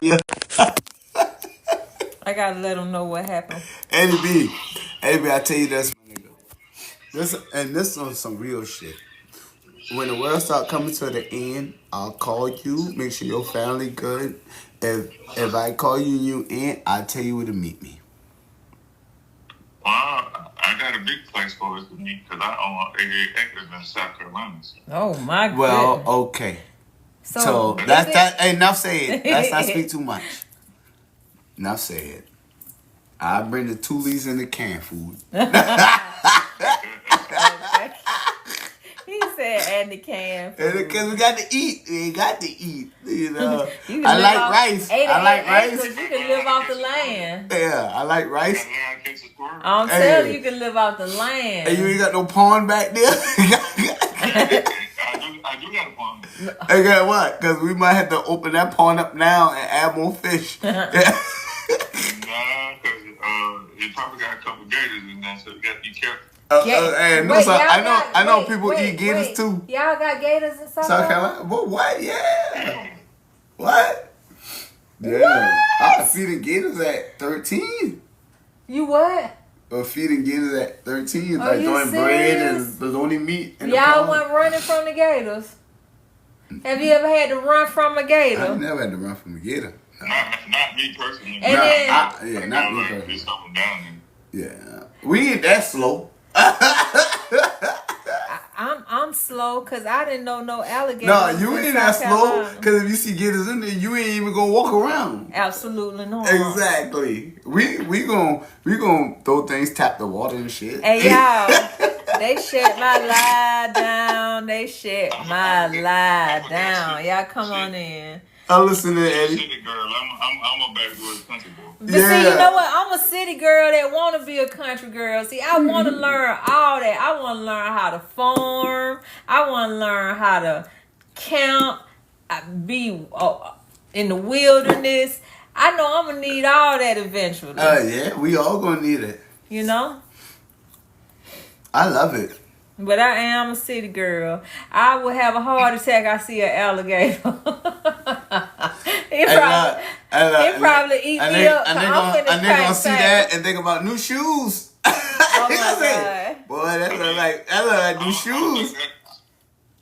Yeah. I gotta let them know what happened. Eddie B. Eddie B, I tell you this, my nigga. This on some real shit. When the world start coming to the end, I'll call you, make sure your family good. If I call you in, I'll tell you where to meet me. Well, I got a big place for us to meet because I own 88 acres in South Carolina. Oh my Well, goodness. okay. So So that's is that. Hey, enough said. Let's not speak it? too much. Enough said. I bring the Tulies and the canned food. Okay. He said, "And the can Because we food." got to eat. We got to eat. You know. You can I live like off rice. I like 88 rice. acres. You can live off the land. Yeah, I like rice. I'm telling you, you can live off the land. And you ain't got no pond back there? I do got a pond. I got what? Because we might have to open that pond up now and add more fish. Nah, because it probably got a couple gators in there, so you got to be careful. And Wait, I know people eat gators too. Y'all got gators in South South Carolina? Carolina? What? Yeah. What? Yeah. What? I was feeding gators at 13. You what? Or feeding gators at 13. Are Like you throwing bread serious? and there's only meat in the Y'all pond. went running from the gators. Have you ever had to run from a I gator? never had to run from a gator. No. Not me personally. And then- Not me like, personally. there's something down there. Yeah. We ain't that slow. I'm slow because I didn't know no alligators. No, you in ain't that South slow. Carolina. Because if you see gators in there, you ain't even gonna walk around. Absolutely not. Exactly. We gon' throw things, tap the water and shit. Hey y'all, they shut my lie down. They shut my lie down. Y'all come on in. I listen to Eddie. City girl. I'm a backwoods country boy. But see, you know what? I'm a city girl that want to be a country girl. See, I want to learn all that. I want to learn how to farm. I want to learn how to camp. Be in the wilderness. I know I'm gonna need all that eventually. Yeah, we all gonna need it. You know. I love it. But I am a city girl. I would have a heart attack. I see an alligator. He probably eat me up. And they gonna see that and think about new shoes. Oh my God. Boy, that look like new shoes.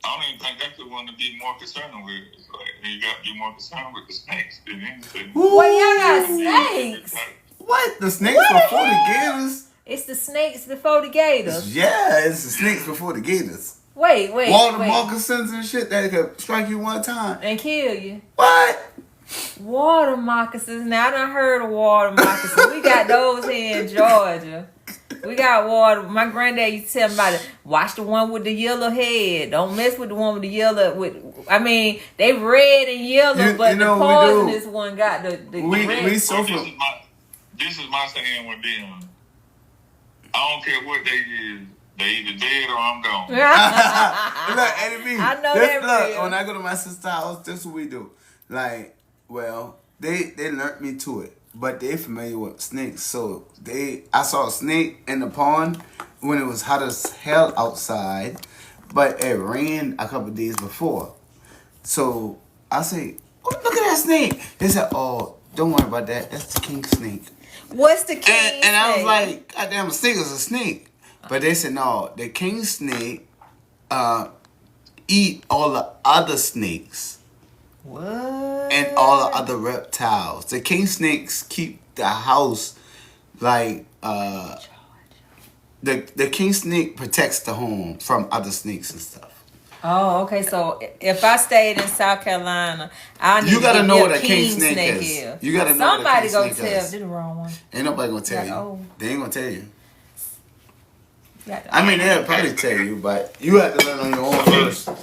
I don't even think that's the one to be more concerned with. It's like, you got to be more concerned with the snakes than anything. Well, y'all got snakes. What? The snakes before the gators? It's the snakes before the gators. Yeah, it's the snakes before the gators. Wait. Water moccasins and shit that could strike you one time. And kill you. What? Water moccasins. Now, I done heard of water moccasins. We got those here in Georgia. We got water. My granddad used to tell me about it. Watch the one with the yellow head. Don't mess with the one with the yellow. They red and yellow, but the poisonous one got the red. This is my saying with them. I don't care what they is. They either dead or I'm gone. Look, Eddie B. I know that real. When I go to my sister's house, this is what we do. Like, well, they learned me to it. But they familiar with snakes, so I saw a snake in the pond when it was hot as hell outside, but it rained a couple days before. So I say, "Oh, look at that snake!" They said, "Oh, don't worry about that. That's the king snake." What's the king snake? And I was like, "God damn, a snake is a snake." But they said, "No, the king snake eat all the other snakes." What? And all the other reptiles. The king snakes keep the house like the king snake protects the home from other snakes and stuff. Oh, okay. So if I stayed in South Carolina, I need you gotta to know know what a king snake is. You gotta know somebody what a king go snake tell. is. Did the wrong one. Ain't nobody gonna tell you. Oh. They ain't gonna tell you. Yeah. I mean, they'll probably tell you, but you have to learn on your own first. You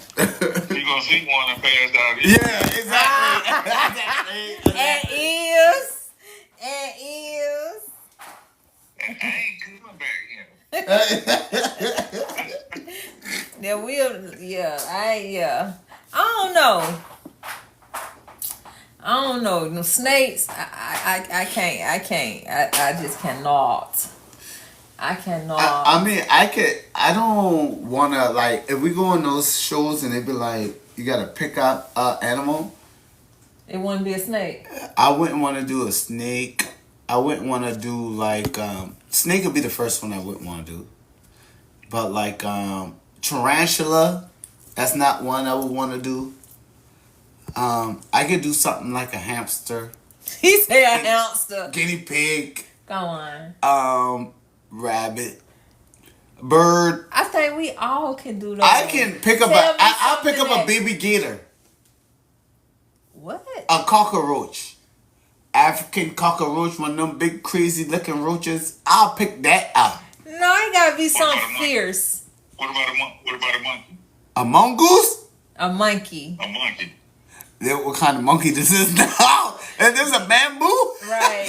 gonna see one and pass out. Yeah, exactly. And ears. I ain't coming back here. I don't know. No snakes. I can't. I just cannot. I cannot. I mean, I don't want to, like, if we go on those shows and they be like, you got to pick up an animal, It wouldn't be a snake. I wouldn't want to do a snake. I wouldn't want to do like snake would be the first one I wouldn't want to do. But like tarantula, that's not one I would want to do. I could do something like a hamster, He said a hamster. guinea pig, Go on. rabbit, bird. I think we all can do those. I can pick up Tell me I'll pick something up a that- baby gator, What? a cockroach, African cockroach, one of them big crazy looking roaches. I'll pick that up. No, it gotta be What something about a monkey? fierce. What about a monkey? What about a monkey? A mongoose? A monkey. A monkey. What kind of monkey this is now? And there's a bamboo? Right.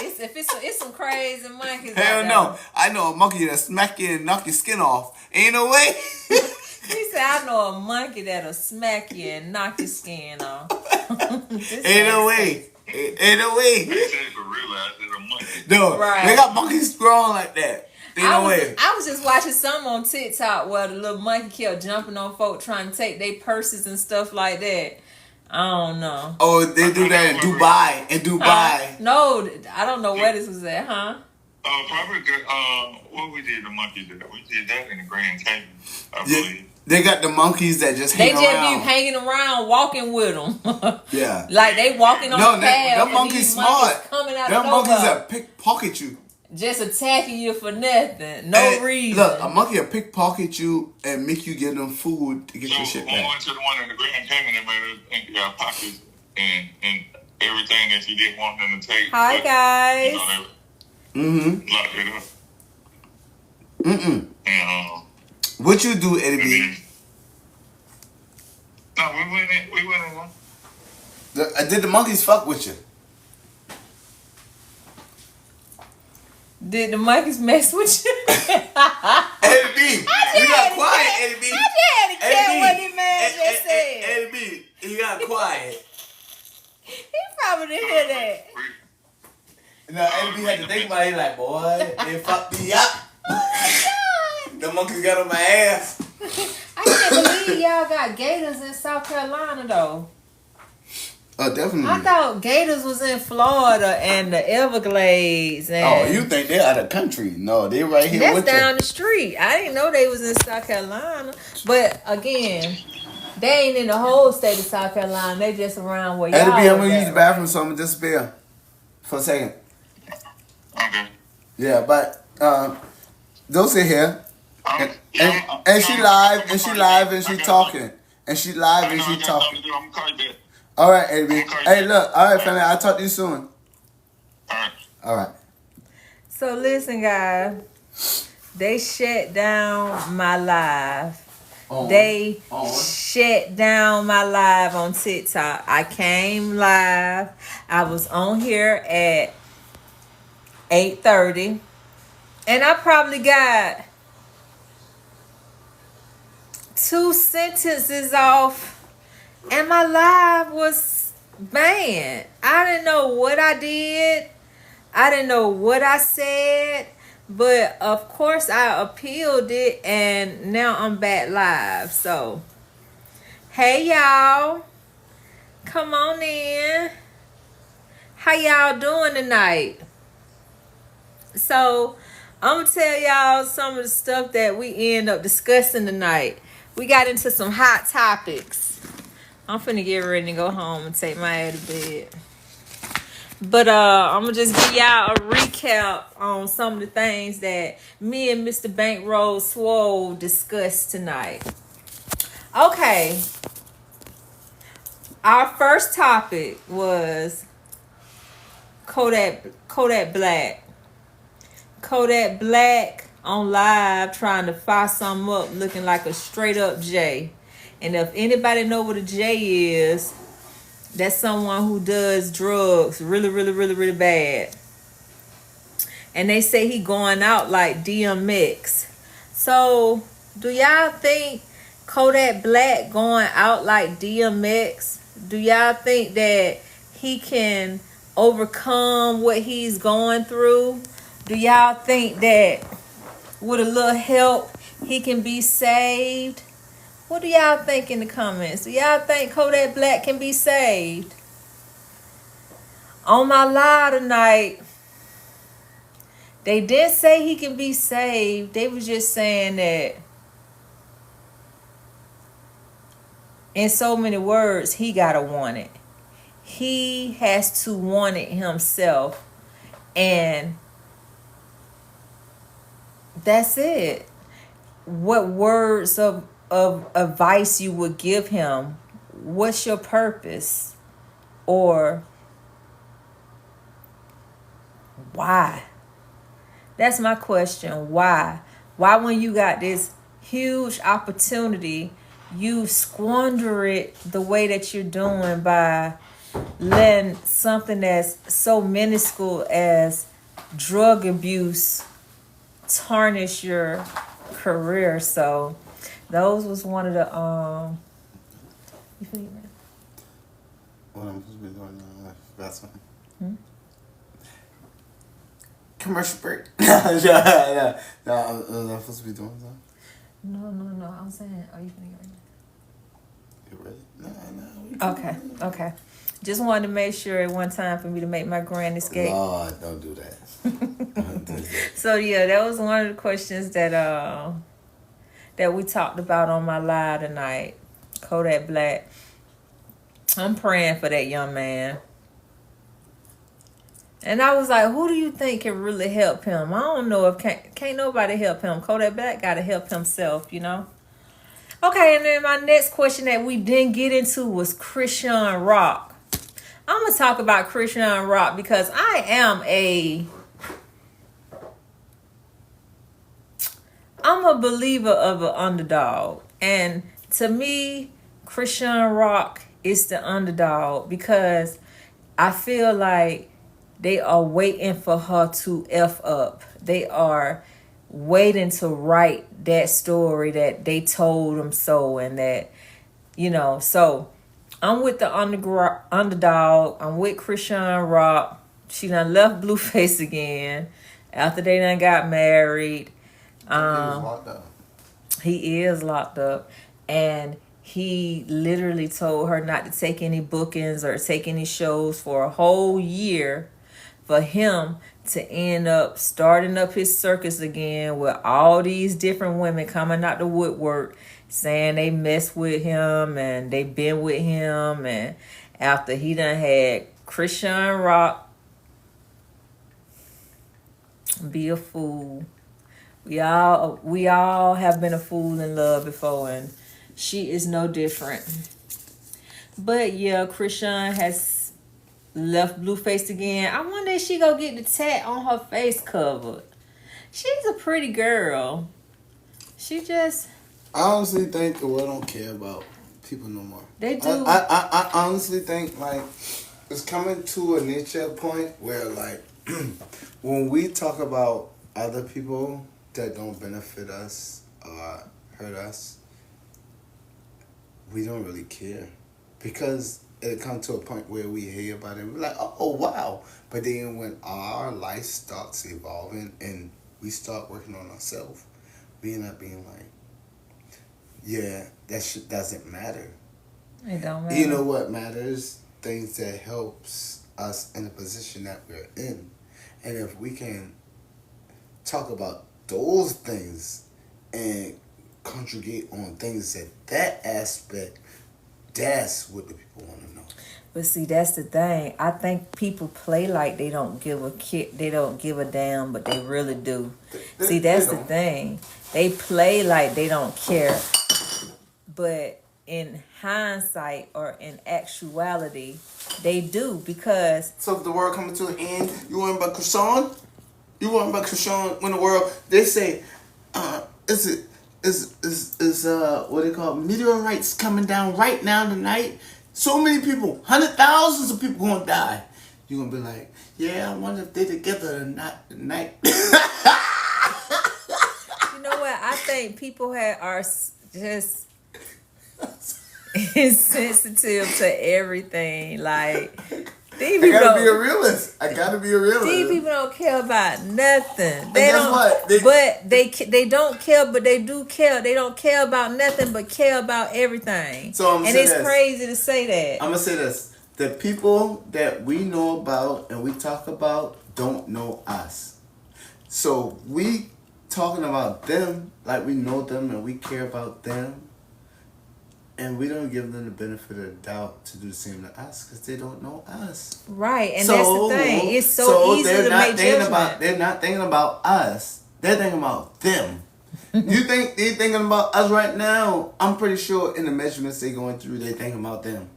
It's some crazy monkeys. Hell out no. I know a monkey that'll smack you and knock your skin off. Ain't no way. there. He said, I know a monkey that'll smack you and knock your skin off. Ain't no way. Ain't no way. I said it for real. I said a monkey. No, Right. they got monkeys growing like that. Ain't no way. I was just watching some on TikTok where the little monkey kept jumping on folk trying to take their purses and stuff like that. I don't know. Oh, they do that in Dubai. In Dubai. No, I don't know where this was at, huh? Probably good. What we did the monkeys did. We did that in the Grand Canyon, I Yeah, believe. they got the monkeys that just They hang just around. be hanging around, walking with them. Yeah. Like they walking on No, the path. them and monkeys these smart. coming out Them of monkeys nowhere, that pickpocket you. just attacking you for nothing, no And reason. Look, a monkey will pickpocket you and make you give them food to get your shit When we back. went to the one in the Grand Canyon, they made us empty our pockets and everything that you didn't want them to take. Hi but, guys. You know, Mm-hmm. they locked it up. Mm-mm. And What you do, Eddie B? no, we went in one. Did the monkeys fuck with you? Did the monkeys mess with you? Eddie B, you got quiet, Eddie B. I just had to care what this man just said. Eddie B, you got quiet. He probably didn't hear that. No, Eddie B had to think about it. He like, boy, they fucked me up. The monkeys got on my ass. I can't believe y'all got gators in South Carolina though. Oh, definitely. I thought gators was in Florida and the Everglades. And Oh, you think they out of country? No, they right here that's with down you. the street. I didn't know they was in South Carolina. But again, they ain't in the whole state of South Carolina. They just around where y'all Eddie B, I'm was gonna use at. the bathroom, so I'm gonna disappear for a second. Okay. Yeah, but don't sit here. And she live, and she live, and she talking, and she live, and she talking. I'm gonna call you back. All right, Eddie B. Hey, look. All right, family. I'll talk to you soon. All right. All right. So listen, guys. They shut down my live. They shut down my live on TikTok. I came live. I was on here at 8:30. And I probably got 2 sentences off. And my live was banned. I didn't know what I did. I didn't know what I said. But of course I appealed it and now I'm back live. So, hey y'all. Come on in. How y'all doing tonight? So, I'm going to tell y'all some of the stuff that we end up discussing tonight. We got into some hot topics. I'm finna get ready to go home and take my ass to bed. But I'm gonna just give y'all a recap on some of the things that me and Mr. Bankroll Swole discussed tonight. Okay. Our first topic was Kodak Black. Kodak Black on live trying to fire something up looking like a straight up J. And if anybody know what a J is, that's someone who does drugs really, really, really, really bad. And they say he going out like DMX. So, do y'all think Kodak Black going out like DMX? Do y'all think that he can overcome what he's going through? Do y'all think that with a little help, he can be saved? What do y'all think in the comments? Do y'all think Kodak Black can be saved? On my live tonight, they didn't say he can be saved. They was just saying that in so many words, he gotta want it. He has to want it himself. And that's it. What words of advice you would give him? What's your purpose? Or why? That's my question. Why? Why, when you got this huge opportunity, you squander it the way that you're doing by letting something that's so minuscule as drug abuse tarnish your career? So those was one of the you feel me? What I'm supposed to be doing now? That's something. Hmm? Commercial break. Yeah. No, I'm supposed to be doing something. No. I'm saying, are you finna get ready? You ready? No. Okay. Just wanted to make sure at one time for me to make my grand escape. Lord, don't do that. Don't do that. So yeah, that was one of the questions that we talked about on my live tonight. Kodak Black. I'm praying for that young man. And I was like, who do you think can really help him? I don't know if can't nobody help him. Kodak Black got to help himself, you know? Okay, and then my next question that we didn't get into was Christian Rock. I'm going to talk about Christian Rock because I'm a believer of an underdog. And to me, Christian Rock is the underdog because I feel like they are waiting for her to F up. They are waiting to write that story that they told them so, and that, you know. So I'm with the underdog. I'm with Christian Rock. She done left Blueface again after they done got married. He was locked up. He is locked up. And he literally told her not to take any bookings or take any shows for a whole year, for him to end up starting up his circus again with all these different women coming out the woodwork saying they mess with him and they been with him. And after he done had Christian Rock be a fool. We all have been a fool in love before, and she is no different. But yeah, Christian has left Blueface again. I wonder if she go get the tat on her face covered. She's a pretty girl. She just... I honestly think the world don't care about people no more. They do. I honestly think, like, it's coming to a nature point where, like, when we talk about other people that don't benefit us or hurt us, we don't really care. Because it comes to a point where we hear about it and we're like, oh, wow. But then when our life starts evolving and we start working on ourselves, we end up being like, yeah, that shit doesn't matter. It don't matter. You know what matters? Things that helps us in the position that we're in. And if we can talk about those things and conjugate on things that aspect, that's what the people want to know. But see, that's the thing. I think people play like they don't give a damn, but they really do. See, that's the thing. They play like they don't care. But in hindsight or in actuality, they do, because... So if the world coming to an end, you worrying about Krishan? You worrying about Krishan when the world... They say, what they call meteorites coming down right now tonight. So many people, thousands of people gonna die. You gonna be like, yeah, I wonder if they together or not tonight. You know what? I think people are just insensitive to everything. Like, these people I gotta be a realist. These people don't care about nothing. They don't. What? They don't care, but they do care. They don't care about nothing, but care about everything. So and it's crazy to say that. I'm gonna say this: The people that we know about and we talk about don't know us. So we talking about them like we know them and we care about them. And we don't give them the benefit of the doubt to do the same to us because they don't know us. Right, and that's the thing. It's so easy to make judgment. They're not thinking about us. They're thinking about them. You think they're thinking about us right now? I'm pretty sure in the measurements they're going through, they're thinking about them.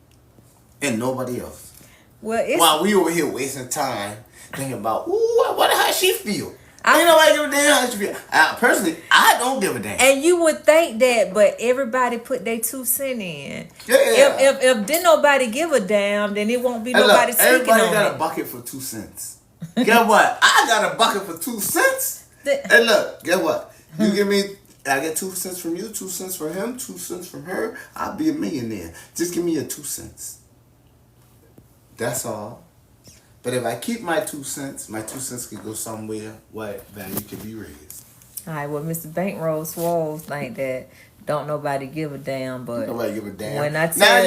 And nobody else. Well, it's... While we over here wasting time thinking about, ooh, I wonder how she feel. Ain't nobody give a damn how she feel. Personally, I don't give a damn. And you would think that, but everybody put their 2 cents in. Yeah. If didn't nobody give a damn, then it won't be nobody speaking on it. Everybody got a bucket for 2 cents. Guess what? I got a bucket for 2 cents. And look, guess what? You give me, I get 2 cents from you, 2 cents from him, 2 cents from her. I'll be a millionaire. Just give me your 2 cents. That's all. But if I keep my 2 cents, my 2 cents could go somewhere where value could be raised. All right, well, Mr. Bankroll Swole think that don't nobody give a damn, but nobody give a damn. When I tell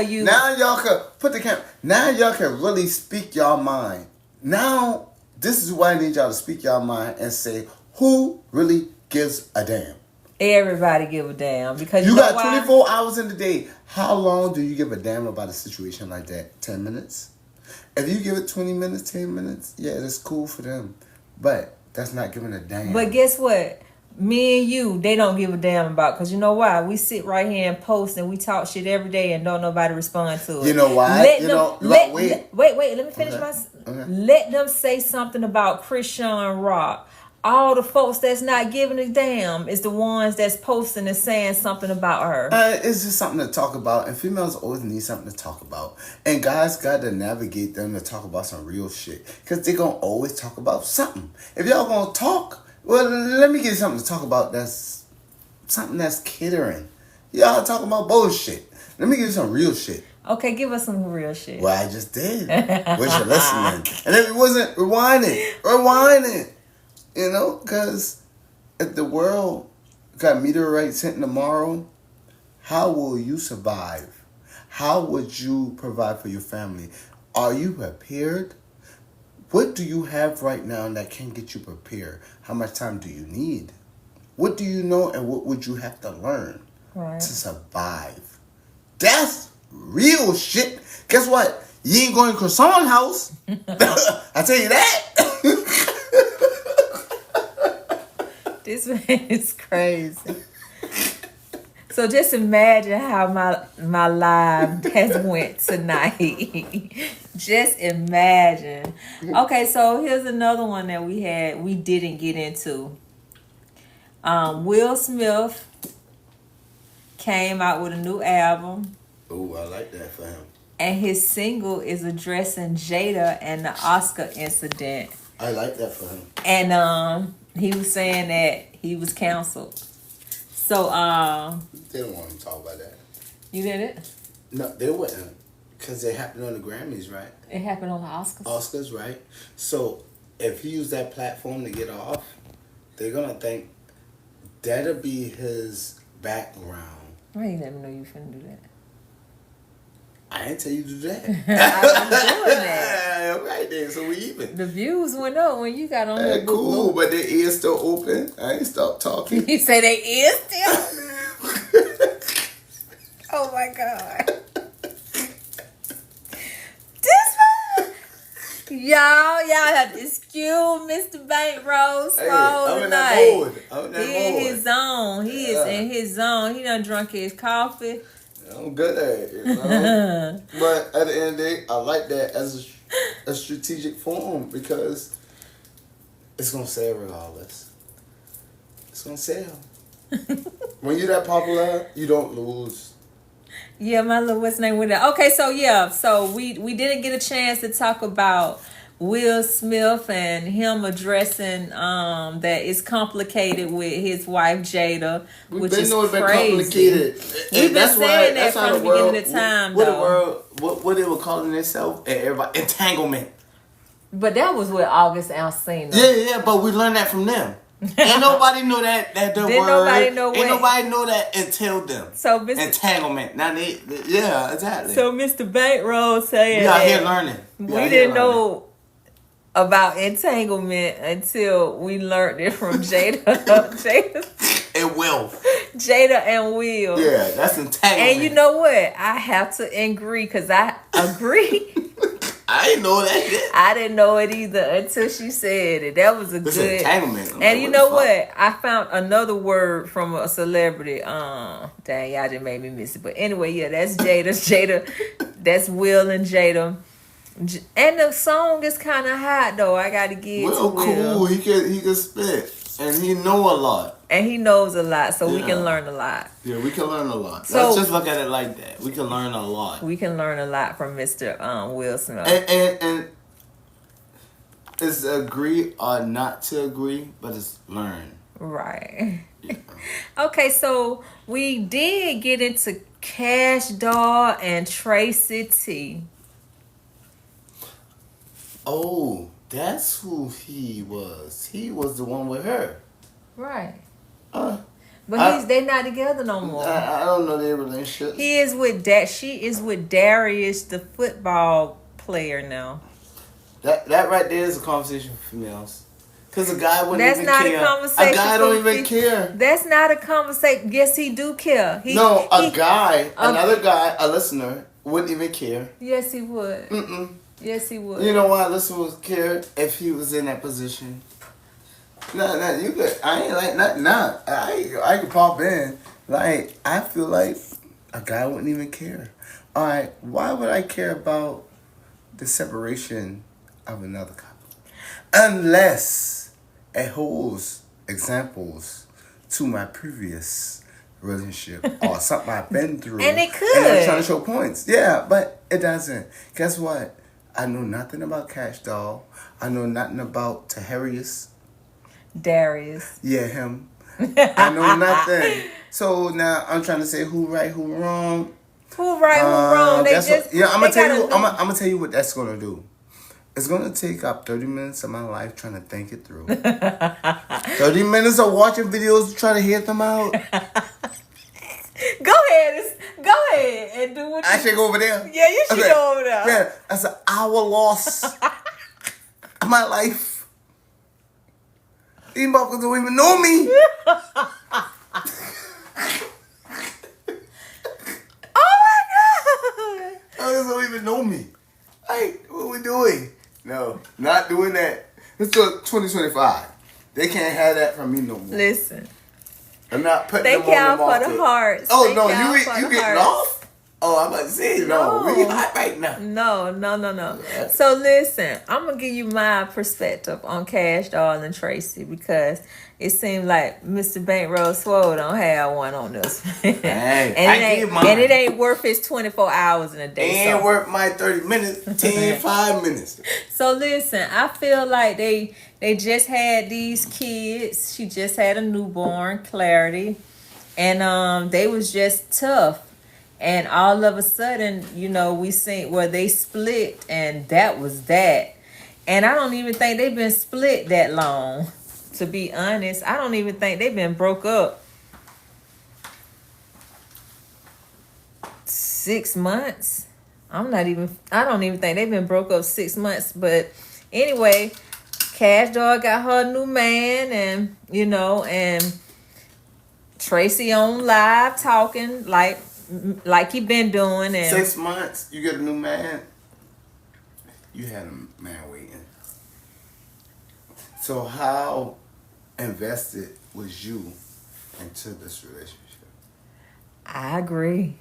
you, now y'all can put the camera. Now y'all can really speak y'all mind. Now this is why I need y'all to speak y'all mind and say who really gives a damn. Everybody give a damn because you got 24 hours in the day. How long do you give a damn about a situation like that? 10 minutes? If you give it 20 minutes, 10 minutes, yeah, that's cool for them. But that's not giving a damn. But guess what? Me and you, they don't give a damn about. Because you know why? We sit right here and post and we talk shit every day and don't nobody respond to it. You know why? Wait, let me finish Let them say something about Christian Rock. All the folks that's not giving a damn is the ones that's posting and saying something about her. It's just something to talk about, and females always need something to talk about. And guys got to navigate them to talk about some real shit, because they're going to always talk about something. If y'all going to talk, well, let me get something to talk about that's something that's catering. Y'all talking about bullshit. Let me give you some real shit. Okay, give us some real shit. Well, I just did. What you're listening. And if it wasn't, rewind it. You know, because if the world got meteorites hitting tomorrow, how will you survive? How would you provide for your family? Are you prepared? What do you have right now that can get you prepared? How much time do you need? What do you know and what would you have to learn to survive? That's real shit. Guess what? You ain't going to Croissant House. I tell you that. This man is crazy. So just imagine how my live has went tonight. Just imagine. Okay, so here's another one that we didn't get into. Will Smith came out with a new album. Oh, I like that for him. And his single is addressing Jada and the Oscar incident. I like that for him. And he was saying that he was canceled. So they don't want him to talk about that. You did it? No, they wouldn't, because it happened on the Grammys, right? It happened on the Oscars. Oscars, right? So if he used that platform to get off, they're gonna think that'll be his background. Why you let me know you finna do that? I didn't tell you to do that. I'm doing that. All right then, so we even. The views went up when you got on the cool, but their ears still open. I ain't stopped talking. You say they ears still? Oh my God. Y'all have to excuse Mr. Bankroll Swole tonight. I'm in that He mode. in his zone. He is in his zone. He done drunk his coffee. I'm good at it, you know? But at the end of the day, I like that as a strategic form because it's going to sell regardless. It's going to sell. When you're that popular, you don't lose. Yeah, my little what's name with that. Okay, so we didn't get a chance to talk about Will Smith and him addressing that it's complicated with his wife Jada, which is crazy. We've been saying that from the beginning of the time, what though. The world, what they were calling themselves, and everybody entanglement. But that was with August Alsina. Yeah, but we learned that from them. Ain't nobody know that the Didn't word. nobody know Ain't what- nobody know that until them. So Mr. Entanglement. Now yeah, exactly. So Mr. Bankroll saying we out that here learning. we out here didn't learning. know about entanglement until we learned it from Jada, And Will. Jada and Will. Yeah, that's entanglement. And you know what? I have to agree because I agree. I didn't know that shit. I didn't know it either until she said it. That was a It's good entanglement. I'm And like, you what know the fuck? what? I found another word from a celebrity. Dang, y'all just made me miss it. But anyway, yeah, that's Jada. That's Will and Jada. And the song is kind of hot though. I got to give it to Will Will. cool. He can spit. And he know a lot. And he knows a lot, so we Yeah. can learn a lot. Yeah, we can learn a lot. So- Let's just look at it like that. We can learn a lot. We can learn a lot from Mr. Will Smith. And it's agree or not to agree, but it's learn. Right. Yeah. Okay, so we did get into Cash Doll and Tracy T. Oh, that's who he was. He was the one with her. Right. Uh, But they're not together no more. I don't know their relationship. He is with she is with Darius, the football player now. That right there is a conversation for females. Cause a guy wouldn't That's even not care. a conversation. A guy for don't even fe- care. That's not a conversation. Yes, he do care. Another guy, a listener, wouldn't even care. Yes, he would. Mm-mm. Yes, he would. You know why a listener would care if he was in that position? No, you could. I ain't like nothing. Nah, I could pop in. Like I feel like a guy wouldn't even care. All right, why would I care about the separation of another couple? Unless it holds examples to my previous relationship or something I've been through. And it could. And I'm trying to show points. Yeah, but it doesn't. Guess what? I know nothing about Cash Doll. I know nothing about Taharius. Darius. Yeah, him. I know nothing. So now I'm trying to say who right, who wrong. Who right, who wrong? They That's just what, yeah, I'm gonna they tell you. gotta I'm gonna tell you what that's gonna do. It's gonna take up 30 minutes of my life trying to think it through. 30 minutes of watching videos trying to hear them out. Go ahead and do what I you should go over there. Yeah, you should Okay. go over there. Yeah, that's an hour loss of my life. These motherfuckers don't even know me. Oh my god! Motherfuckers don't even know me. Hey, what we doing? No, not doing that. It's 2025. They can't have that from me no more. Listen, I'm not putting thank them on y'all the for the market. hearts. Oh Thank no, y'all you for the getting hearts. off? Oh, I'm about to say no. No. We hot right now. No. So listen, I'm gonna give you my perspective on Cash Doll and Tracy because it seemed like Mr. Bankroll Swole don't have one on this. I give mine. And it ain't worth his 24 hours in a day. Ain't so. worth my 30 minutes. 10, 5 minutes. So listen, I feel like they just had these kids. She just had a newborn, Clarity, and they was just tough. And all of a sudden, you know, we seen where they split, and that was that. And I don't even think they've been split that long. To be honest, I don't even think they've been broke up 6 months. I don't even think they've been broke up 6 months. But anyway, Cash Doll got her new man, and you know, and Tracy on live talking like he been doing. And 6 months, you get a new man. You had a man waiting. So how invested was you into this relationship? I agree.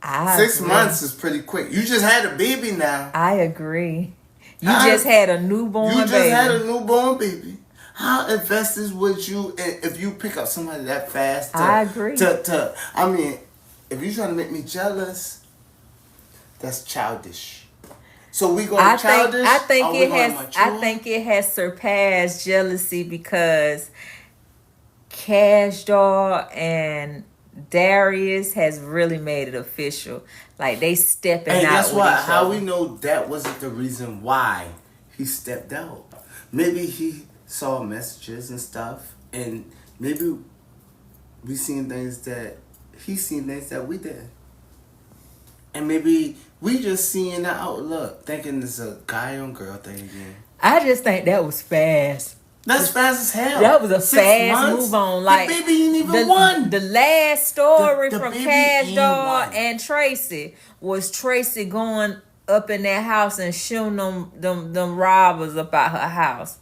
6 months is pretty quick. You just had a baby now. I agree. You How- just had a newborn You just baby. had a newborn baby. How invested would you if you pick up somebody that fast? I agree. I mean, if you're trying to make me jealous, that's childish. So we going childish? I think or we it going has. mature? I think it has surpassed jealousy because Cash Doll and Darius has really made it official. Like they stepping And out. guess with what? each How other. we know that wasn't the reason why he stepped out? Maybe he saw messages and stuff, and maybe we seen things that he seen things that we did, and maybe we just seeing the outlook, thinking it's a guy on girl thing again. I just think that was fast. That's fast as hell. That was a 6 fast months? move on. Like the baby ain't even won. The last story The from baby Cash ain't Doll won. and Tracy was Tracy going up in that house and shooting them robbers up at her house.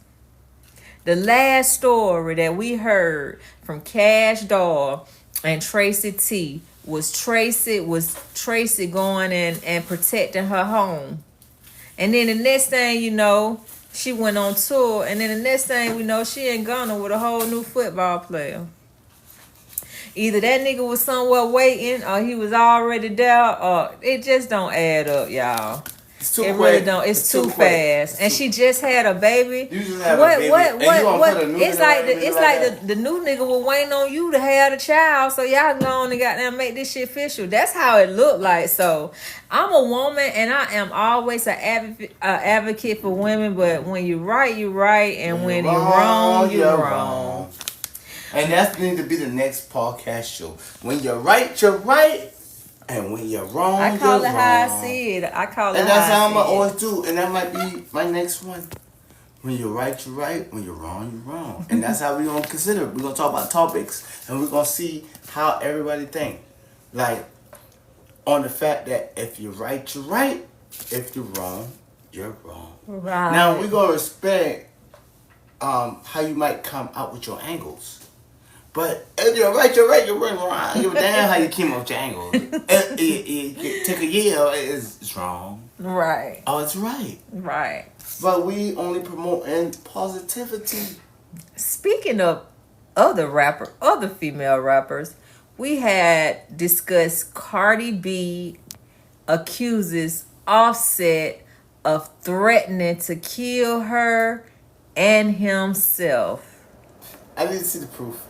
The last story that we heard from Cash Doll and Tracy T was Tracy going in and protecting her home. And then the next thing you know, she went on tour, and then the next thing we know, she in Ghana with a whole new football player. Either that nigga was somewhere waiting, or he was already there, or it just don't add up, y'all. It's too It quick. really don't. It's too quick. fast. It's And too- she just had a baby. You just had a What? baby, What? and you What? gonna What? put a new It's nigga like right in it's like like that? the new nigga was waiting on you to have the child, so y'all go on and goddamn make this shit official. That's how it looked like. So I'm a woman, and I am always an advocate for women. But when you're right, you're right, and when you're wrong, you're wrong. And that need to be the next podcast show. When you're right, you're right. And when you're wrong, I call you're it how I wrong. see it. I call it And that's how how I'm going to I see always do. And that might be my next one. When you're right, you're right. When you're wrong, you're wrong. And that's how we're going to consider it. We're going to talk about topics. And we're going to see how everybody think. Like, on the fact that if you're right, you're right. If you're wrong, you're wrong. it. Right. Now, we're going to respect how you might come out with your angles. But if you're right, you're right, you're wrong. I don't give a damn how you came up with your angles. It take a year, it's wrong. Right. Oh, it's right. Right. But we only promoting positivity. Speaking of other female rappers, we had discussed Cardi B accuses Offset of threatening to kill her and himself. I need to see the proof.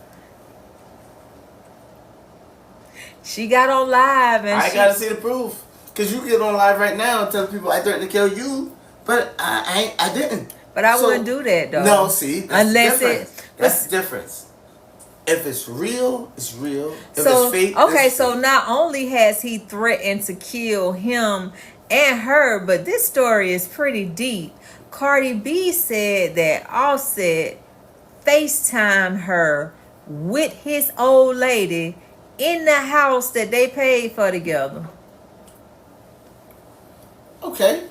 She got on live and I she gotta see the proof. Cause you get on live right now and tell people I threatened to kill you, but I didn't. But I So- wouldn't do that though. No, see, that's Unless the difference. it- That's the difference. If it's real, it's real. If So it's fake, okay, it's so fake. not only has he threatened to kill him and her, but this story is pretty deep. Cardi B said that Offset FaceTime her with his old lady in the house that they paid for together. Okay,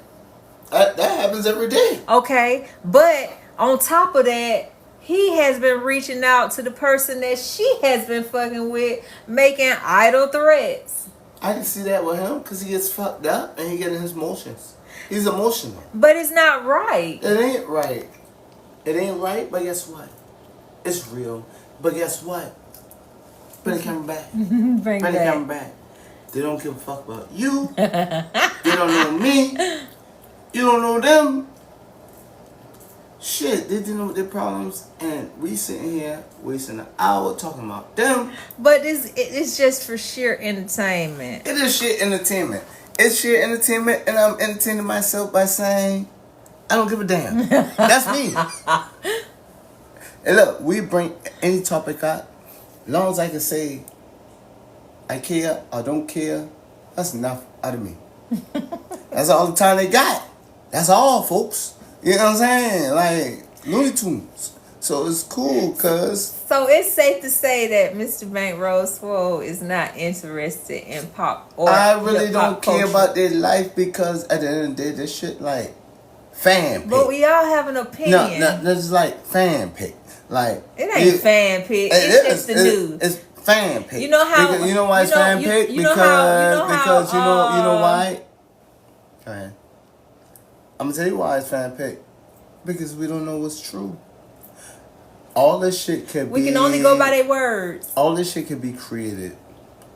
that happens every day. Okay, but on top of that, he has been reaching out to the person that she has been fucking with, making idle threats. I can see that with him because he gets fucked up and he getting his emotions. He's emotional. But it's not right. It ain't right. It ain't right, but guess what? It's real. But guess what? Bring the camera back. Bring Bring the that. camera back. They don't give a fuck about you. They don't know me. You don't know them. Shit, they dealing with their problems, and we sitting here wasting an hour talking about them. But it's just for sheer entertainment. It is shit entertainment. It's shit entertainment, and I'm entertaining myself by saying, I don't give a damn. That's me. And look, we bring any topic up. As long as I can say, I care or don't care, that's enough out of me. That's all the time they got. That's all, folks. You know what I'm saying? Like, Looney Tunes. So it's cool, cuz. So it's safe to say that Mr. Bankroll Swole is not interested in pop or I really hip-hop don't care culture. about their life because at the end of the day, this shit like fan pick. But we all have an opinion. No, that's just like fan pick. Like It ain't fan pick. It It's is. just the news. It's fan pick. You know how- Because, you know why it's you know- fan you- pick? you know how- Because you know why? Go ahead. I'm gonna tell you why it's fan pick. Because we don't know what's true. All this shit could be. We can only go by their words. All this shit could be created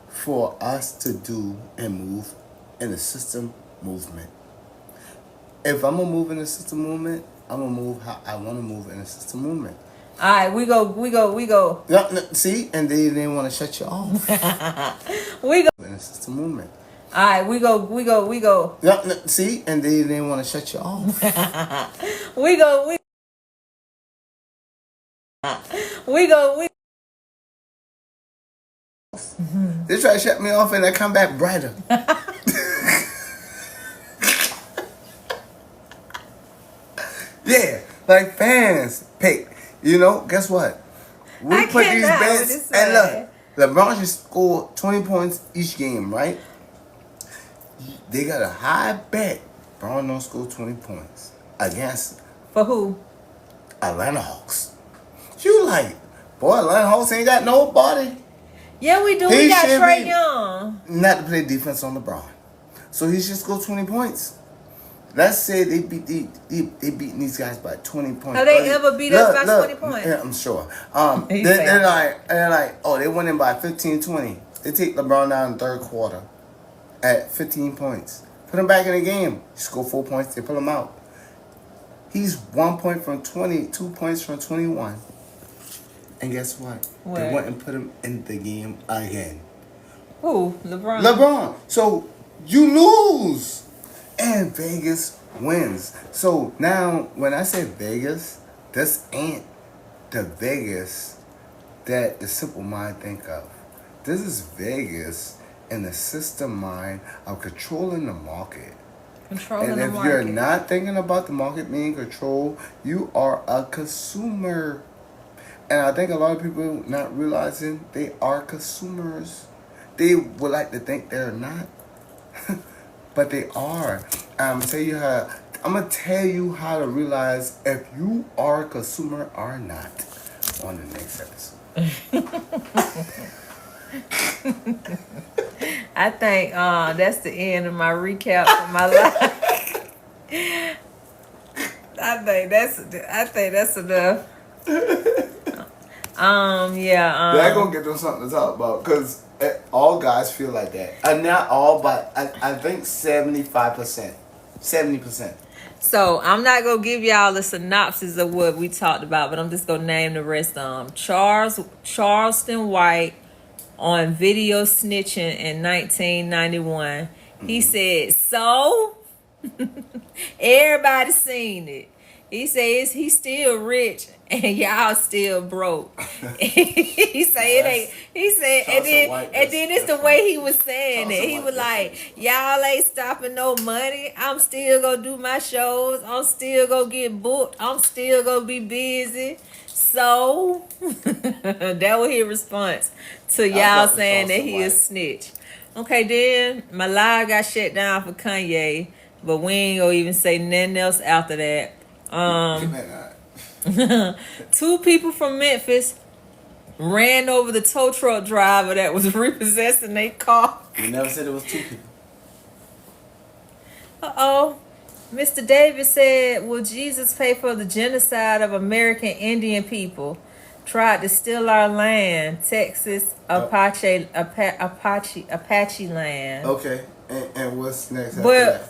for us to do and move in the system movement. If I'm gonna move in the system movement, I'm gonna move how I want to move in the system movement. All right, we go. No, see, and they didn't want to shut you off We go. in the system movement. All right, we go. No, see, and they didn't want to shut you off. We go. We They try to shut me off and I come back brighter. Yeah, like fans pick. You know, guess what? We I put these cannot with bets this and man. look, LeBron should score 20 points each game, right? They got a high bet. LeBron don't score 20 points against For who? Atlanta Hawks. You like, boy, Atlanta Hawks ain't got nobody. Yeah, we do. He We got should Trey be- Young. Not to play defense on LeBron. So he should score 20 points. Let's say they beat beating these guys by 20 points. Have they ever beat us by 20 points? Yeah, I'm sure. He They're said- like, oh, they won in by 15, 20. They take LeBron down in the third quarter at 15 points. Put him back in the game. He score 4 points. They pull him out. He's 1 point from 20, 2 points from 21. And guess what? What? They went and put him in the game again. Who? LeBron. LeBron. So you lose. And Vegas wins. So now when I say Vegas, this ain't the Vegas that the simple mind think of. This is Vegas in the system mind of controlling the market. Controlling And the if market. you're not thinking about the market being controlled, you are a consumer. And I think a lot of people not realizing they are consumers. They would like to think they're not, but they are. I'm gonna tell you how to realize if you are a consumer or not on the next episode. I think that's the end of my recap for my life. I think that's enough. Yeah. They're gonna get them something to talk about because all guys feel like that. Not all, but I think 75%. 70%. So I'm not gonna give y'all a synopsis of what we talked about, but I'm just gonna name the rest of them. Charleston White on video snitching in 1991. He said, "So everybody seen it." He says he's still rich and y'all still broke. He say it ain't. He said, and then it's the way he was saying it. He was like, "Y'all ain't stopping no money. I'm still gonna do my shows. I'm still gonna get booked. I'm still gonna be busy." So that was his response to y'all saying that he is snitch. Okay, then my live got shut down for Kanye, but we ain't gonna even say nothing else after that. 2 people from Memphis ran over the tow truck driver that was repossessing their car. You never said it was 2 people. Uh-oh. Mr. Davis said, "Will Jesus pay for the genocide of American Indian people? Tried to steal our land, Texas Apache land." Okay, and what's next? After But that?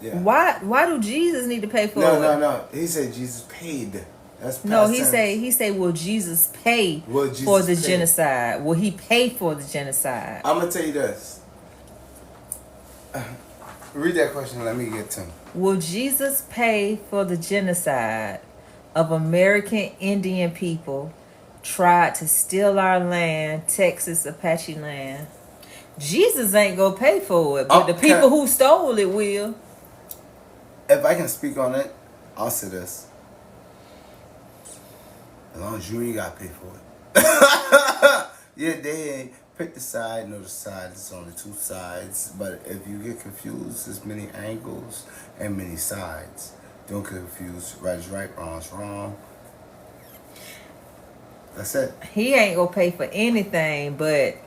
Yeah. why do Jesus need to pay for it? No. He said Jesus paid. That's past No, he tense. say, will Jesus pay Will Jesus for the pay? genocide? Will he pay for the genocide? I'm gonna tell you this. Read that question. Let me get to him. Will Jesus pay for the genocide of American Indian people tried to steal our land, Texas Apache land? Jesus ain't gonna pay for it, but the Okay. people who stole it will. If I can speak on it, I'll say this. As long as you ain't got to pay for it. Yeah, they ain't. Pick the side, know the side. It's only 2 sides. But if you get confused, there's many angles and many sides. Don't get confused. Right is right, wrong is wrong. That's it. He ain't gonna pay for anything, but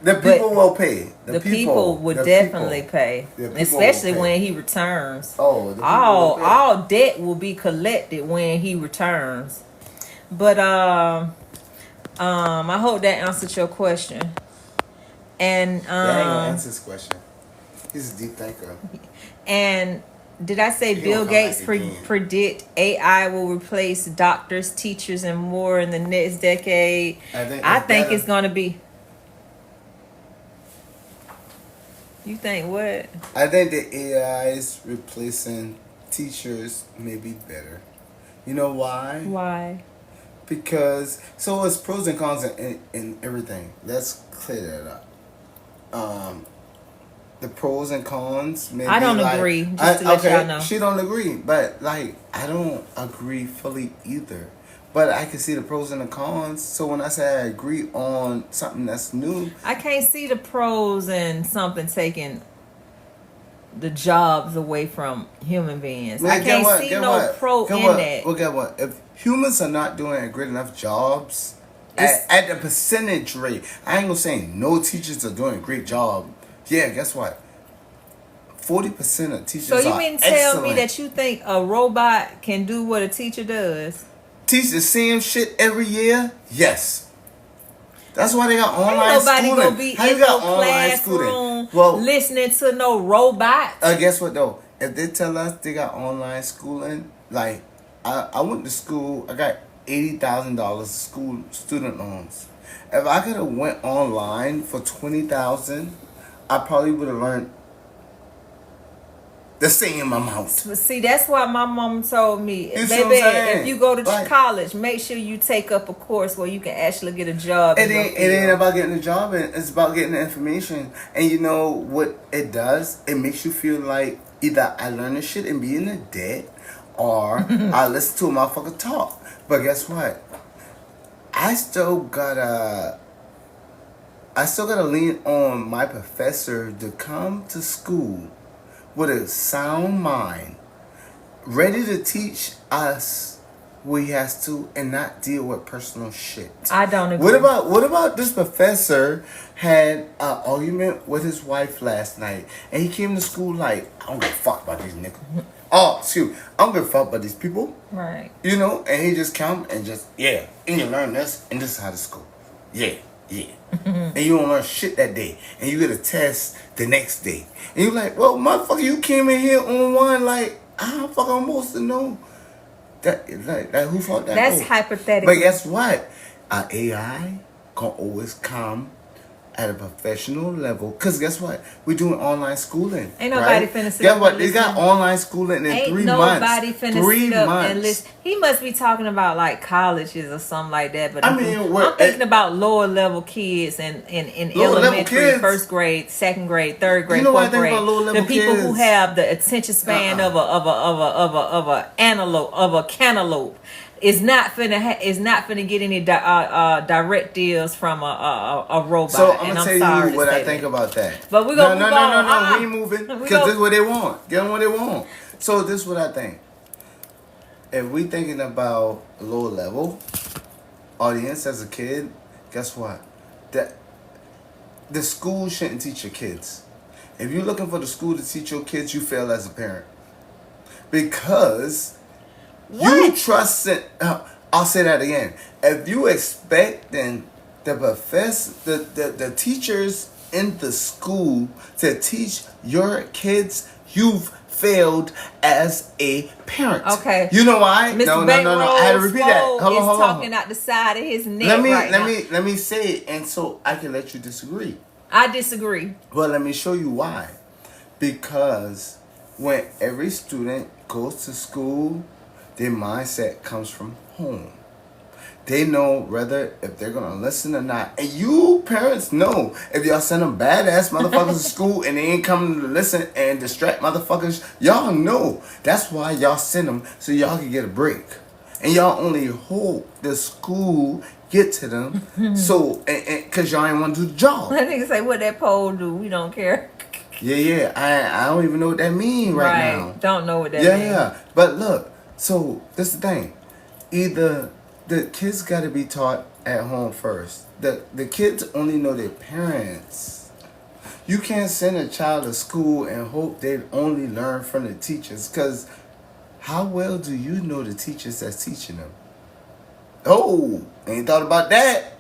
The people will pay. the people would the definitely people. pay, The people especially will pay. when he returns. Oh, the people will pay. All debt will be collected when he returns. But I hope that answered your question. And That ain't gonna answer this question. He's a deep thinker. and did I say He Bill gonna come Gates back again. predict AI will replace doctors, teachers, and more in the next decade? I think it's gonna be. You think what? I think the AI is replacing teachers may be better. You know why? Why? because so it's pros and cons in everything. Let's clear that up. The pros and cons. Maybe I don't agree. Just to let y'all know. She don't agree, but like I don't agree fully either. But I can see the pros and the cons. So when I say I agree on something that's new, I can't see the pros in something taking the jobs away from human beings. man, I can't see no pro in that. Well, get what? If humans are not doing a great enough jobs It's- at the percentage rate, I ain't gonna say no teachers are doing a great job. Yeah, guess what? 40% of teachers So you are mean to tell me excellent. that you think a robot can do what a teacher does? Teach the same shit every year? Yes. That's why they got Ain't online nobody schooling. gonna be How you in no got online classroom schooling? Well, listening to no robot. guess what though? If they tell us they got online schooling, like I went to school, I got $80,000 school student loans. If I could have went online for $20,000, I probably would have learned the same amount. But see, that's why my mom told me, You see what I'm baby, saying? if you go to Like- college, make sure you take up a course where you can actually get a job. It in your ain't, it ain't field. about getting a job. It's about getting the information. And you know what it does? It makes you feel like either I learn this shit and be in the debt, or I listen to a motherfucker talk. But guess what? I still gotta lean on my professor to come to school with a sound mind, ready to teach us what he has to, and not deal with personal shit. I don't agree. What about this professor had an argument with his wife last night, and he came to school like, I don't give a fuck about these niggas. Oh, excuse me, I don't give a fuck about these people. Right. You know, and he just come and just, yeah, and you learn this, and this is how to school. Yeah. And you don't learn shit that day. And you get a test the next day. And you're like, well, motherfucker, you came in here on one, like, how the fuck I'm supposed to know? That who fought that? That's over? hypothetical. But guess what? AI can always come at a professional level. Because guess what? We're doing online schooling. Ain't nobody right? finna sit Guess up what? and They got listen. online schooling in Ain't 3 months. nobody finna 3 sit up months. and listen. He must be talking about like colleges or something like that. But I mean, we're- I'm thinking about lower level kids and in Lower level elementary, kids? first grade, second grade, third grade, You know what I fourth think grade. about lower level The people who kids? have the attention span of a antelope, of a cantaloupe. Is not finna get any direct deals from a robot. So I'm and gonna sorry tell you to what say I think that. about that. But we gonna move on. No. We ain't moving We because gonna- this is what they want. Get them what they want. So this is what I think. If we thinking about low level audience as a kid, guess what? That the school shouldn't teach your kids. If you're looking for the school to teach your kids, you fail as a parent because you trust it. I'll say that again. If you expecting the professor, the teachers in the school to teach your kids, you've failed as a parent. Okay. You know why? Mr. No. I had to repeat that. Hold on, is hold on. talking out the side of his neck Let now. me say it, and so I can let you disagree. I disagree. Well, let me show you why. Because when every student goes to school, their mindset comes from home. They know whether if they're gonna listen or not. And you parents know if y'all send them badass motherfuckers to school and they ain't coming to listen and distract motherfuckers, y'all know. That's why y'all send them so y'all can get a break. And y'all only hope the school get to them so and cause y'all ain't wanna do the job. That nigga say what that pole do. We don't care. Yeah. I don't even know what that mean right now. Don't know what that Yeah, means. yeah. But look, so this is the thing. Either the kids got to be taught at home first. The kids only know their parents. You can't send a child to school and hope they only learn from the teachers. Because how well do you know the teachers that's teaching them? Oh, ain't thought about that.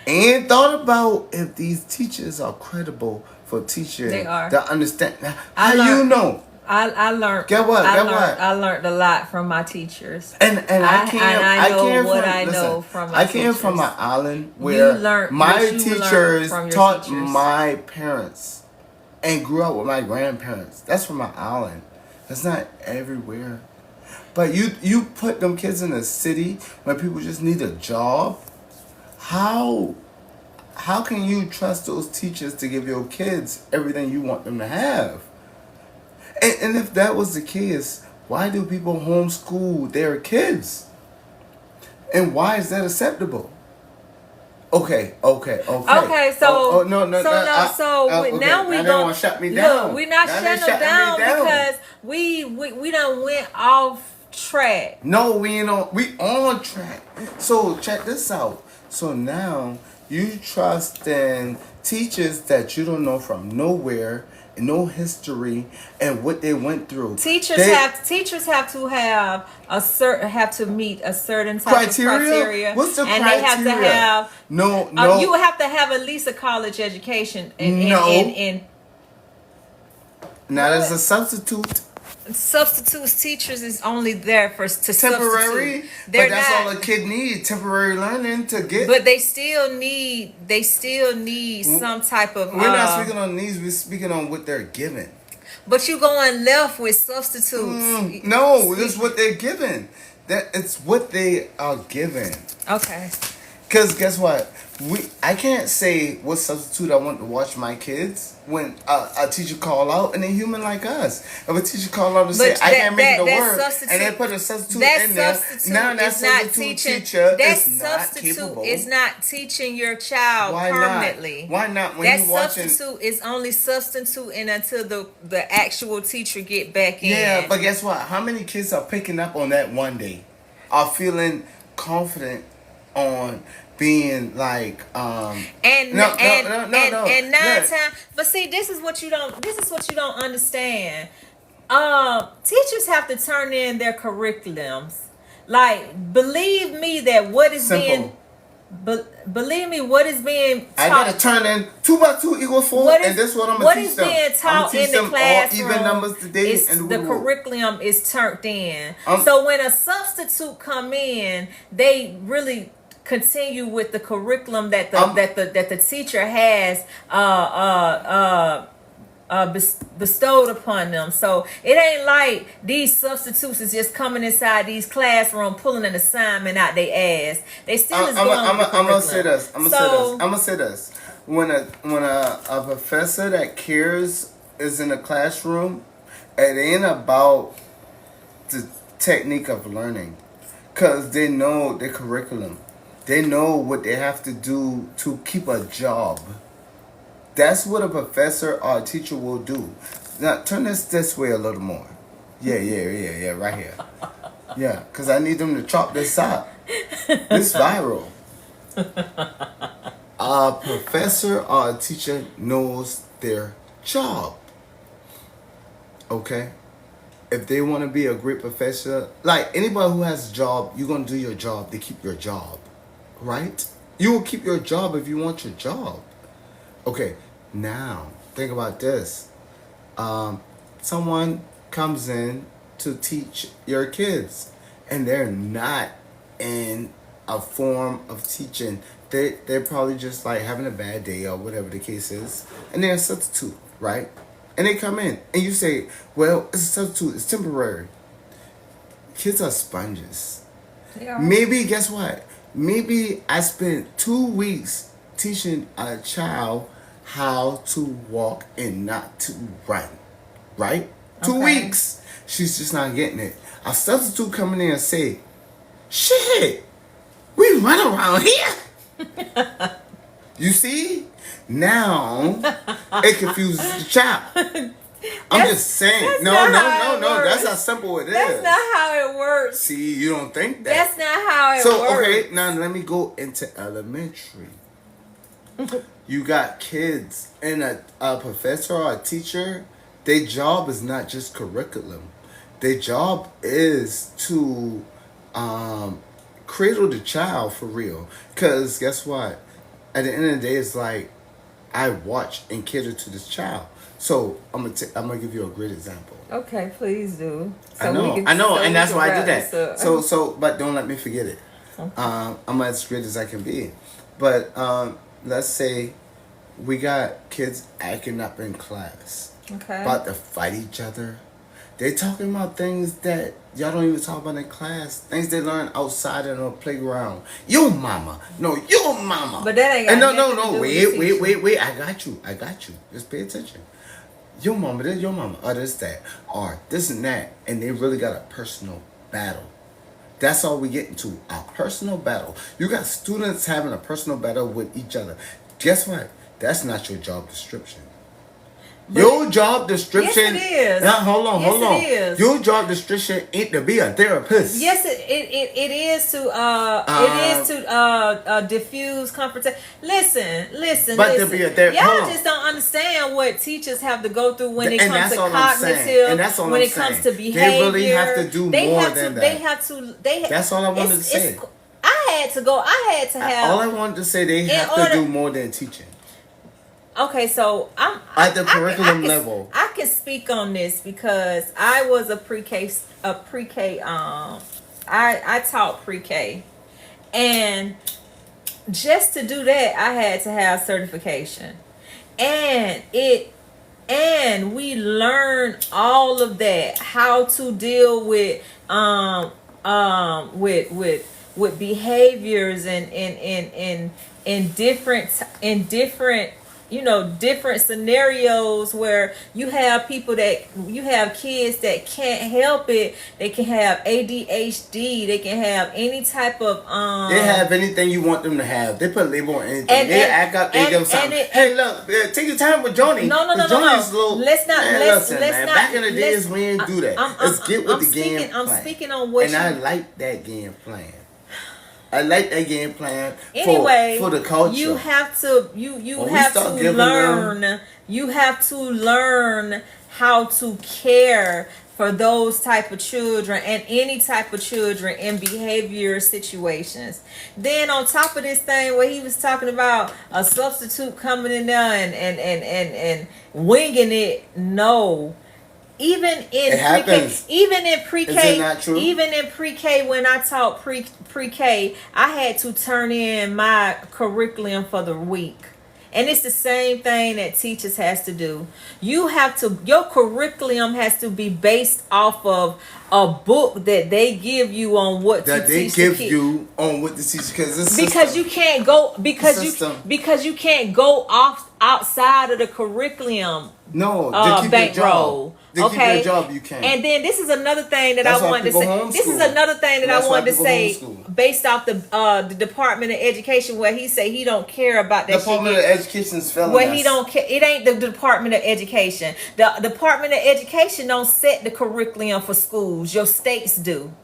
Ain't thought about if these teachers are credible for teachers They are. to understand. How I you learned- know? I learned. Get what? I Get learned, what? I learned a lot from my teachers. And I came, I know came what from, I know listen, from my I came from teachers. an island where learned my what you learned teachers from your taught teachers. my parents and grew up with my grandparents. That's from my island. That's not everywhere. But you put them kids in a city where people just need a job. How can you trust those teachers to give your kids everything you want them to have? And if that was the case, why do people homeschool their kids? And why is that acceptable? Okay. Okay, so no. now we don't gonna want to shut me down. Look, we're not Now they shutting them down me down. because we done went off track. No, we ain't on. We on track. So check this out. So now you trust in teachers that you don't know from nowhere, no history, and what they went through. Teachers have to meet a certain type of criteria. What's the and criteria? they have to have no. you have to have at least a college education. Not as a substitute. Substitutes teachers is only there for to Temporary, substitute. but that's all a kid needs. Temporary learning to get. But they still need some type of. We're not speaking on needs. We're speaking on what they're given. But you going left with substitutes. No, this is what they're given. It's what they are given. Okay. Because guess what? I can't say what substitute I want to watch my kids when a teacher call out and they're human like us. If a teacher call out and say, I can't make it to work, and they put a substitute in there, now that substitute teacher is not capable. Is not teaching your child permanently. Why not? When that you watching, substitute is only substituting until the actual teacher get back in. Yeah, but guess what? How many kids are picking up on that one day? Are feeling confident on being like and nine times. But see, this is what you don't understand. Teachers have to turn in their curriculums. Like, believe me that what is simple. Believe me, what is being taught. I gotta turn in 2 by 2 = 4, and this is what I'm gonna teach them. What is being taught in the classroom? All even numbers today, and the curriculum is turned in. So when a substitute come in, they really continue with the curriculum that the teacher has bestowed upon them. So it ain't like these substitutes is just coming inside these classrooms pulling an assignment out their ass. They still is going with the curriculum. I'm gonna say this. When a professor that cares is in a classroom, it ain't about the technique of learning, cause they know the curriculum. They know what they have to do to keep a job. That's what a professor or a teacher will do. Now, turn this way a little more. Yeah, right here. Yeah, because I need them to chop this up. It's viral. A professor or a teacher knows their job. Okay? If they want to be a great professor, like anybody who has a job, you're going to do your job to keep your job. Right? You will keep your job if you want your job. Okay, now think about this. Someone comes in to teach your kids, and they're not in a form of teaching. They're probably just like having a bad day or whatever the case is, and they're a substitute, right? And they come in, and you say, "Well, it's a substitute. It's temporary." Kids are sponges. Yeah. Maybe guess what? Maybe I spent 2 weeks teaching a child how to walk and not to run. Right? 2 weeks. She's just not getting it. A substitute coming in and say, "Shit, we run around here." You see? Now it confuses the child. I'm just saying. No. That's how simple it is. That's not how it works. See, you don't think that. That's not how it works. So, okay, now let me go into elementary. You got kids and a professor or a teacher. Their job is not just curriculum. Their job is to cradle the child for real. Because guess what? At the end of the day, it's like I watch and cater to this child. So I'm gonna give you a great example. Okay, please do. So I know, and that's why I did that. So, but don't let me forget it. Okay. I'm as great as I can be. But let's say we got kids acting up in class, about to fight each other. They talking about things that y'all don't even talk about in class. Things they learn outside in the playground. Your mama. No, your mama. But that ain't got And no, nothing to no, do no. with the Wait. I got you. Just pay attention. Your mama, this your mama. Or this, that. Or this and that. And they really got a personal battle. That's all we get into. A personal battle. You got students having a personal battle with each other. Guess what? That's not your job description. Your job description. Yes, it is. Hold on. It is. Your job description ain't to be a therapist. Yes, it is to diffuse confrontation. Listen. But to be a therapist, y'all just don't understand what teachers have to go through when it And comes that's to all I'm saying. cognitive, And that's all when I'm it comes to saying. behavior. They really have to do more than that. They have to. That's all I wanted to say. I had to have. All I wanted to say, they have to do more than teaching. Okay, so I'm At the curriculum can, level. I can speak on this because I was a pre-K. I taught pre-K, and just to do that, I had to have certification, and we learned all of that, how to deal with behaviors and in different different scenarios where you have kids that can't help it. They can have ADHD. They can have any type of They have anything you want them to have. They put a label on anything. They act up. They give them something. Hey, look, take your time with Johnny. No. Let's not. Listen, man. not. Back in the days, we didn't do that. Let's get with the game plan. I'm speaking on what. And I like that game plan. I like that game plan anyway, for the culture. You have to learn. You have to learn how to care for those type of children and any type of children in behavior situations. Then on top of this thing where he was talking about a substitute coming in there and winging it, no. Even in pre-K, when I taught pre-K, I had to turn in my curriculum for the week. And it's the same thing that teachers has to do. Your curriculum has to be based off of a book that they give you on what to teach the kids. Because you can't go because you can't go off outside of the curriculum. No, to keep your job. To keep your job, you can. And then this is another thing that I wanted to say. This is another thing that I wanted to say based off the Department of Education, where he say he don't care about that. Department of Education's failing where us. he don't care. It ain't the Department of Education. The Department of Education don't set the curriculum for schools. Your states do.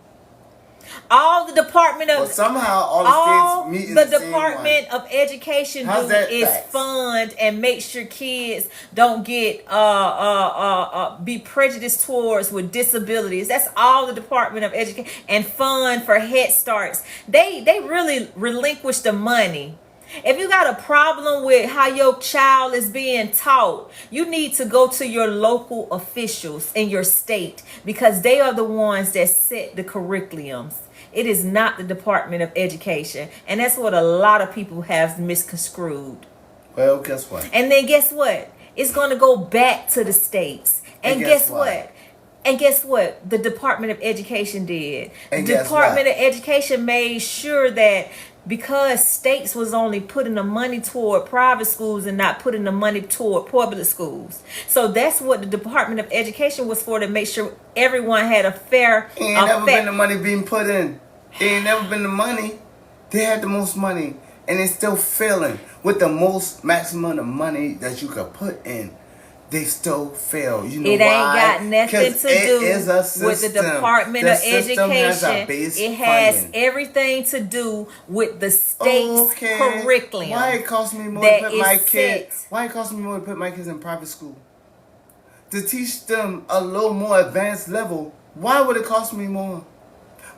All the Department of somehow all the states meet in the Department of Education is fund and make sure kids don't get be prejudiced towards with disabilities. That's all the Department of Education, and fund for Head Starts. They really relinquish the money. If you got a problem with how your child is being taught, you need to go to your local officials in your state, because they are the ones that set the curriculums. It is not the Department of Education. And that's what a lot of people have misconstrued. Well, guess what? And then guess what? It's going to go back to the states. And guess what? And guess what? The Department of Education did. The Department of Education made sure that because states was only putting the money toward private schools and not putting the money toward public schools. So that's what the Department of Education was for, to make sure everyone had a fair... It ain't never been the money being put in. It ain't never been the money. They had the most money, and it's still failing. With the most maximum of money that you could put in, they still fail. You know why? It ain't got nothing to do with the Department of Education. It has everything to do with the state's curriculum. Why it cost me more to put my kids? Why it cost me more to put my kids in private school? To teach them a little more advanced level. Why would it cost me more?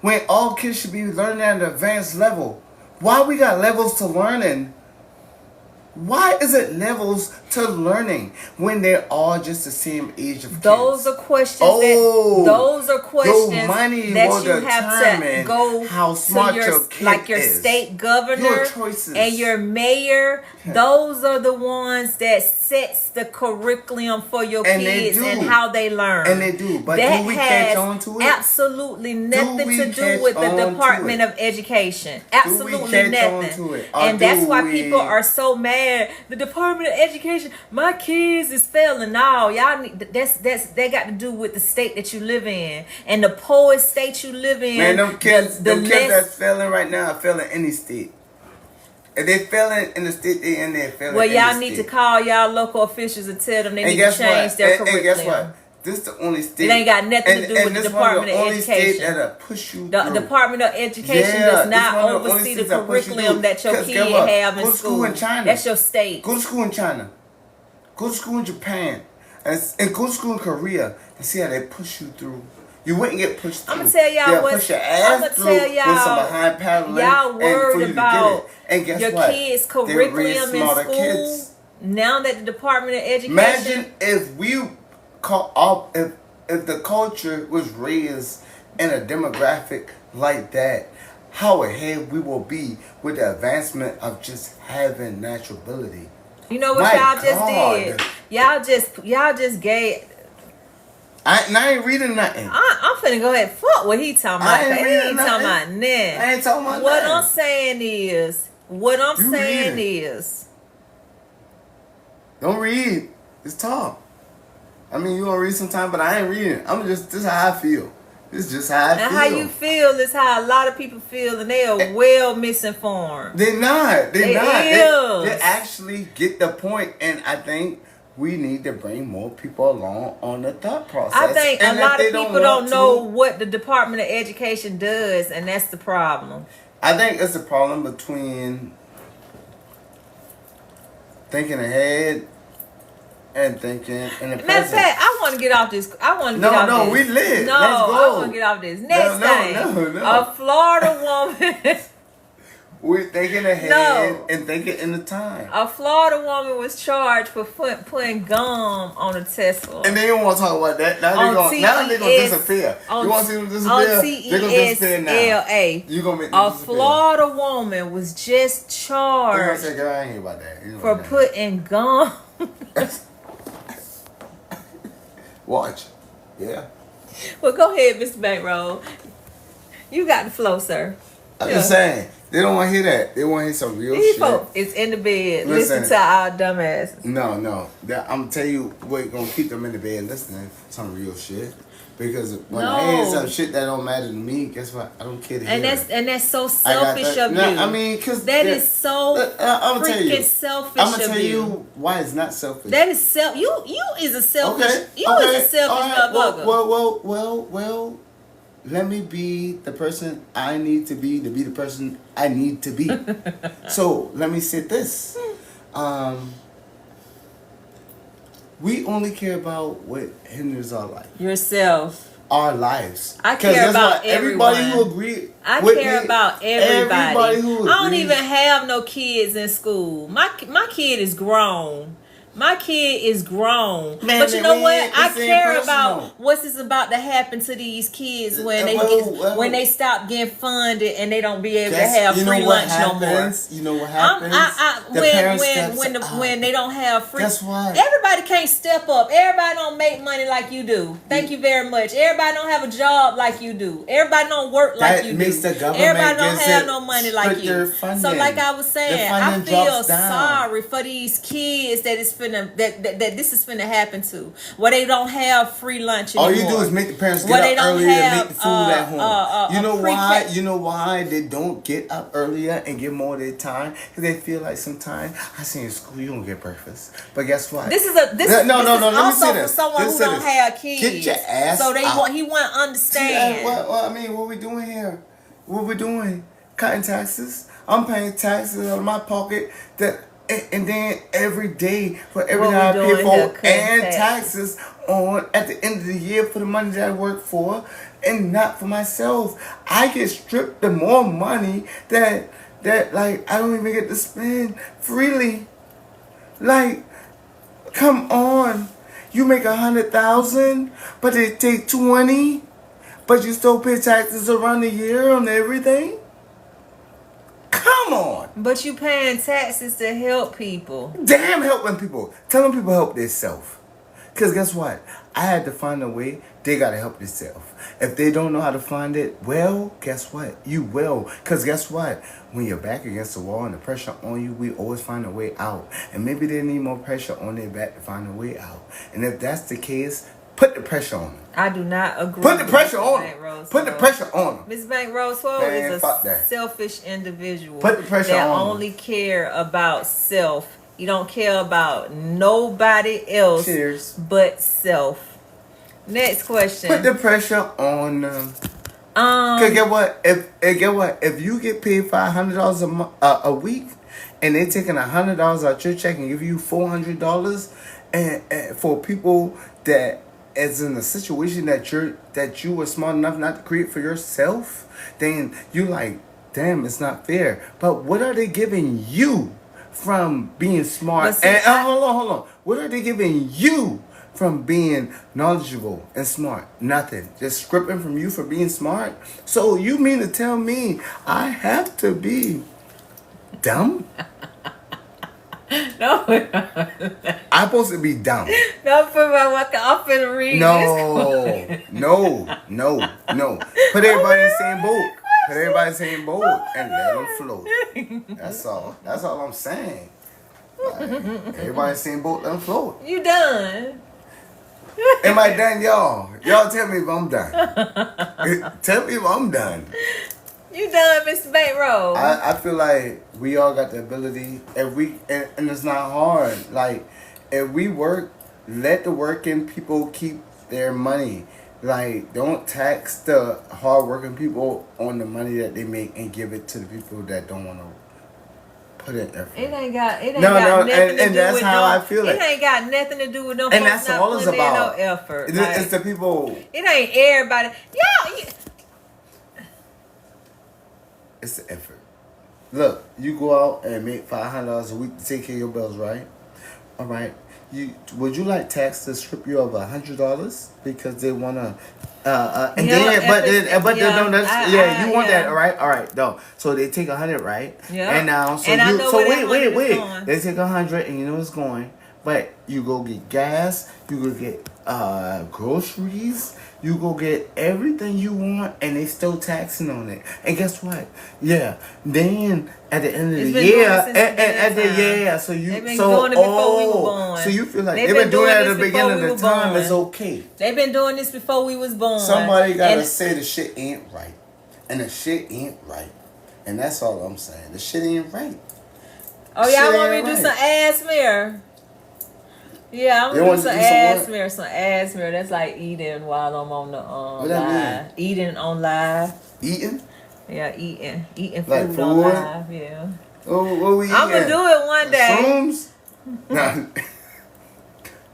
When all kids should be learning at an advanced level. Why we got levels to learning? Why is it levels to learning when they're all just the same age of kids? Those are questions Your money that will you have to determine go how smart to your kid like your is. state governor Your choices. and your mayor. Those are the ones that sets the curriculum for your And they kids do. and how they learn. And they do. But that do we has catch on to it? absolutely nothing we to do catch with the on to Department it? of Education. Do we Absolutely catch on nothing. to it? Or And that's do why we- people are so mad. The Department of Education, my kids is failing. No, y'all need that's they got to do with the state that you live in and the poorest state you live in. Man, them kids, the kids less- that's failing right now are failing any state. If they failing in the state they in, they're failing. Well, in y'all the need state. to call y'all local officials and tell them they And need to guess change what? their And curriculum. guess what? This is the only state. It ain't got nothing to do with the this Department one of the only Education. State that'll push you The through. Department of Education Yeah, does it's not one of the only oversee the states that push you curriculum through. that your 'Cause kid guess what? have in Go to school in China. That's your state. Go to school in China. Go to school in Japan. And go to school in Korea and see how they push you through. You wouldn't get pushed through. I'ma tell y'all They'll what's- push your I'ma ass through tell with some y'all- behind paddling Y'all and for worried you to about get it. And guess your what? kids' They raise curriculum in smarter school. kids. Now that the Department of Education, Imagine if we call up if the culture was raised in a demographic like that, how ahead we will be with the advancement of just having natural ability. you know what My y'all just God. did? Y'all just gave. I ain't reading nothing. I'm finna go ahead. Fuck what he talking about. I ain't He reading ain't talking about nothing. nothing. I ain't talking about What nothing. I'm saying is, You read it. is, Don't read. Just talk. I mean, you gonna read sometime, but I ain't reading. This is how I feel. This is just how I and feel. how you feel is how a lot of people feel, and they are well misinformed. They're not. They're It not. is. They actually get the point, and I think we need to bring more people along on the thought process. I think a And if lot they of people want don't to- know what the Department of Education does, and that's the problem. I think it's a problem between thinking ahead and thinking in the Matter of present. fact, I want to get off this. I want to get off No, this. we lit. No, Let's go. I want to get off this. Next thing, no. a Florida woman. We're thinking ahead No. and thinking in the time. A Florida woman was charged for putting gum on a Tesla. And they don't want to talk about that. Now On they're going to TES disappear. on- You want to see them disappear? on They're going to disappear now. TESLA. You going to make them A disappear. Florida woman was just They're going to charged say, girl, I ain't hear about that. You know for what I'm putting gum. saying? Watch. Yeah. Well, go ahead, Mr. Bankroll. You got the flow, sir. I'm Yeah. just saying. They don't want to hear that. They want to hear some real These shit. folks is in the bed. Listen. Listen to our dumbasses. No. I'm going to tell you what's going to keep them in the bed listening. Some real shit. Because when I hear No. some shit that don't matter to me, guess what? I don't care to And hear that's it. so I got selfish that. of No, you. I mean, because that is so I'm tell you. freaking selfish I'm gonna of tell you. you why it's not selfish. That is you is a selfish. okay. You okay. is a selfish All right. motherfucker. Well. Let me be the person I need to be the person I need to be. So let me say this. We only care about what hinders our life. Yourself. Our lives. I 'Cause care guess about what? Everybody everyone. who agree. I with care me, about everybody. Everybody who I don't agrees- even have no kids in school. My kid is grown. My kid is grown. Man, but you know man, what? I this ain't care personal. about what's about to happen to these kids when Well, when they stop getting funded and they don't be able to Guess- have you know free what lunch no more. happens? You know what happens? The When parents steps when they don't have free, Guess what? everybody can't step up. Everybody don't make money like you do. Thank you very much. Everybody don't have a job like you do. Everybody don't work like That you makes do. the government Everybody don't gives have it no money like stricter you. So funding. like I was saying, The I funding feel drops down. sorry for these kids that is finna that this is finna happen to, where they don't have free lunch anymore. All you do is make the parents Where get they up don't earlier and have, make the food at home. You know pre-K. why? You know why they don't get up earlier and get more of their time? Because they feel like sometimes I see in school you don't get breakfast. But guess what? This is No, this let is me also say for this. someone This who is don't this. have kids. Get your ass So they out. he want to understand. Yeah, well, I mean, what we doing here? What we doing? Cutting taxes. I'm paying taxes out of my pocket. And then every day for everything What I we pay doing here, for cutting and taxes. taxes on at the end of the year for the money that I work for and not for myself. I get stripped of more money that like I don't even get to spend freely. Like, come on. You make 100,000, but they take 20, but you still pay taxes around the year on everything? Come on. But you paying taxes to help people. Damn helping people. Telling people help themselves. Because guess what? I had to find a way. They got to help themselves. If they don't know how to find it, well, guess what? You will. Because guess what? When you're back against the wall and the pressure on you, we always find a way out. And maybe they need more pressure on their back to find a way out. And if that's the case, put the pressure on them. I do not agree. Put the with pressure Miss on Bank them. Rose Put the Swope. pressure on them. Miss Bank Rose Swope Man, is fuck a that. selfish individual. Put the pressure that on 'em. only care about self. You don't care about nobody else Cheers. but self. Next question. Put the pressure on them. Cause get what? If you get paid $500 a week, and they taking $100 out your check and give you $400, and for people that is in a situation that you were smart enough not to create for yourself, then you like, damn, it's not fair. But what are they giving you from being smart? But see, And hold on. What are they giving you from being knowledgeable and smart? Nothing. Just scripting from you for being smart. So you mean to tell me I have to be dumb? No, I'm supposed to be dumb. no, for my work. I'm finna read this. No. Put everybody in the same boat. Put everybody in the same boat and let them float. That's all. That's all I'm saying. Like, everybody in the same boat, let them float. You done? Am I done, y'all? Y'all tell me if I'm done. Tell me if I'm done. You done, Mr. Bank Rose? I feel like we all got the ability, and it's not hard. Like, if we work, let the working people keep their money. Like, don't tax the hard-working people on the money that they make and give it to the people that don't want to put in effort. It ain't got nothing and to do that's with how I feel it. it. ain't got nothing to do with no And folks that's not all it's putting in about. no effort. It's the people. It ain't everybody. Y'all, It's the effort. Look, you go out and make $500 a week to take care of your bills, right? All right. Would you like tax to strip you of $100 because they wanna? You want that, all right, no. So they take 100, right? Yeah. And now, And I know where that money is wait. going. They take 100, and you know it's going. But you go get gas, you go get groceries, you go get everything you want, and they still taxing on it. And guess what? Yeah. Then at the end of It's the been year, doing it since so you They've been doing it before we were born. So you feel like They've they've been been doing doing that at this the beginning before of we the were time. born. It's okay. they've been doing this before we was born. Somebody gotta And- say the shit ain't right, and the shit ain't right, and that's all I'm saying. The shit ain't right. Oh, Shit y'all want me ain't to do right. some ass smear? Yeah, I'm You gonna want do to some do some ass what? smear. Some ass smear. That's like eating while I'm on the What that live. Eating on live. Eating? Yeah, eating Like food on food? live. Yeah, Oh, what we eating? I'm gonna do it one day. Shrooms? Nah,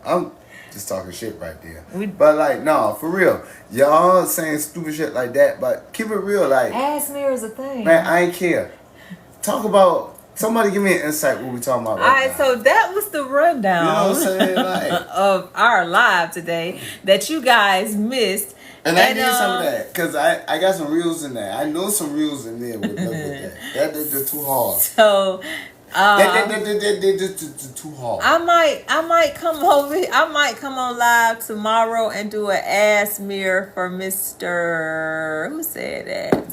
I'm just talking shit right there. We- But like, no, for real. Y'all saying stupid shit like that, but keep it real. Like, Ass smear is a thing. man, I ain't care. Talk about, somebody give me an insight what we talking about All right, now. so that was the rundown. You know what I'm saying? Like, of our live today that you guys missed. and I need some of that, because I got some reels in there. I know some reels in there with that. They're too hard. So They're too hard. I might come over. I might come on live tomorrow and do an ass smear for Mr. Who said that?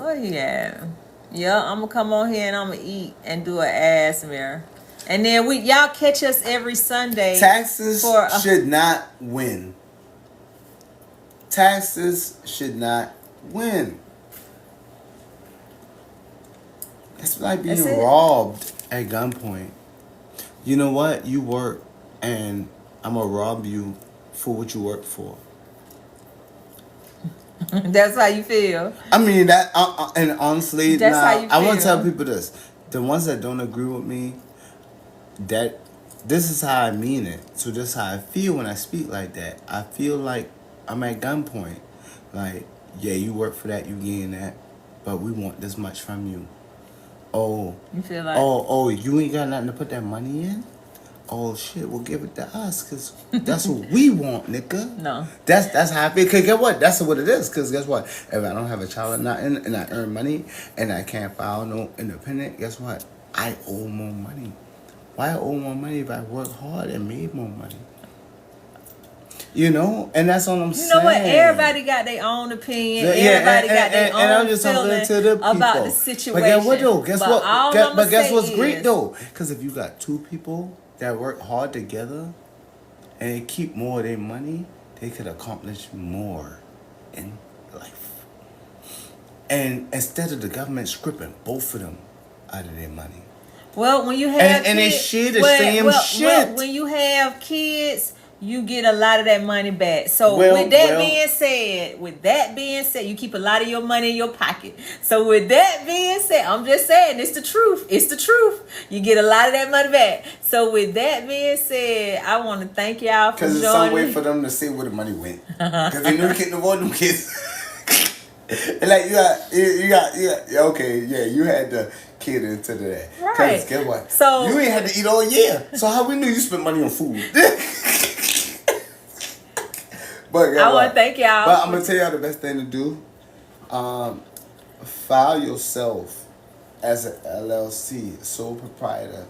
Oh yeah, yeah. I'm gonna come on here and I'm gonna eat and do an ass smear, and then y'all catch us every Sunday. Taxes for should not win. Taxes should not win. It's like being That's it. robbed at gunpoint. You know what? You work, and I'm gonna rob you for what you work for. That's how you feel. I mean that, and honestly, That's now, how you I want to feel. tell people this: the ones that don't agree with me, that this is how I mean it. So this is how I feel when I speak like that. I feel like I'm at gunpoint. Like, yeah, you work for that, you gain that, but we want this much from you. Oh, You feel like oh, you ain't got nothing to put that money in? oh shit, well give it to us, cause that's what we want, nigga. No. That's how I feel. Cause guess what? That's what it is. Cause guess what? If I don't have a child or nothing, and I earn money, and I can't file no independent, guess what? I owe more money. Why I owe more money if I work hard and made more money? You know, and that's all I'm saying. You know what? Everybody got their own opinion. Everybody got their own and I'm just talking feeling to the people about the situation. But guess what though? Guess what? all Guess, I'ma but guess say what's is, great though? Because if you got two people that work hard together and they keep more of their money, they could accomplish more in life. And instead of the government stripping both of them out of their money. Well, when you have And they kids, share the same shit. when you have kids, you get a lot of that money back. So Well, with that being said, you keep a lot of your money in your pocket. So with that being said, I'm just saying, it's the truth. It's the truth. You get a lot of that money back. So with that being said, I want to thank y'all for joining. Because it's some way for them to say where the money went. Because they never get to avoid them kids. And like you got okay, yeah, you had the kid into that. Right. Because guess what? So you ain't had to eat all year. So how we knew you spent money on food? But I want to thank y'all. But I'm gonna tell y'all the best thing to do. File yourself as an LLC, sole proprietor,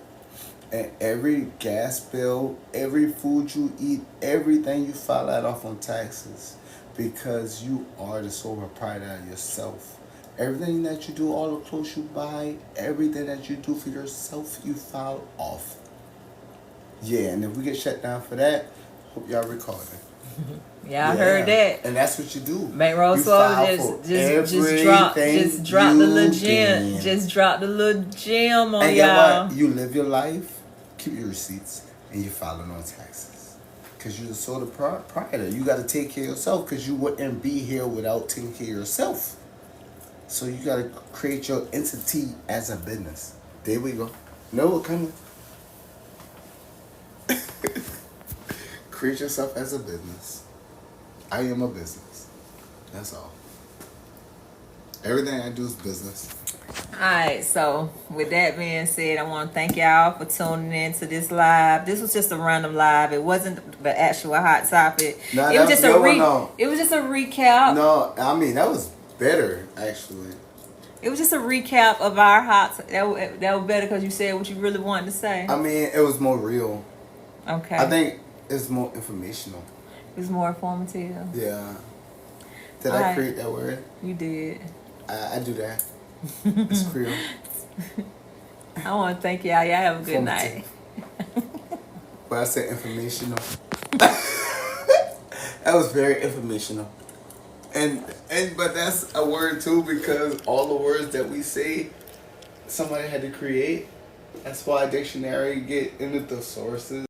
and every gas bill, every food you eat, everything you file that off on taxes, because you are the sole proprietor of yourself. Everything that you do, all the clothes you buy, everything that you do for yourself, you file off. Yeah, and if we get shut down for that, hope y'all recording. Yeah, I heard that. And that's what you do. Make Rose You file Swallow for drop the everything little you gem. can. Just drop the little gem on And guess y'all. what? You live your life, keep your receipts, and you filing on taxes. Because you're the sole proprietor. You got to take care of yourself, because you wouldn't be here without taking care of yourself. So you got to create your entity as a business. There we go. No, we're coming. Create yourself as a business. I am a business. That's all. Everything I do is business. Alright, so with that being said, I want to thank y'all for tuning in to this live. This was just a random live. It wasn't the actual hot topic. No, it was just no. It was just a recap. No, I mean that was better actually. It was just a recap of our hot. That was better because you said what you really wanted to say. I mean, it was more real. Okay. I think it's more informational. It was more informative. Yeah. Did All I right. create that word? You did. I do that. It's Creole. I want to thank y'all. Y'all have a good Informative. night. But I said informational. That was very informational. And but that's a word too, because all the words that we say, somebody had to create. That's why dictionary get into the sources.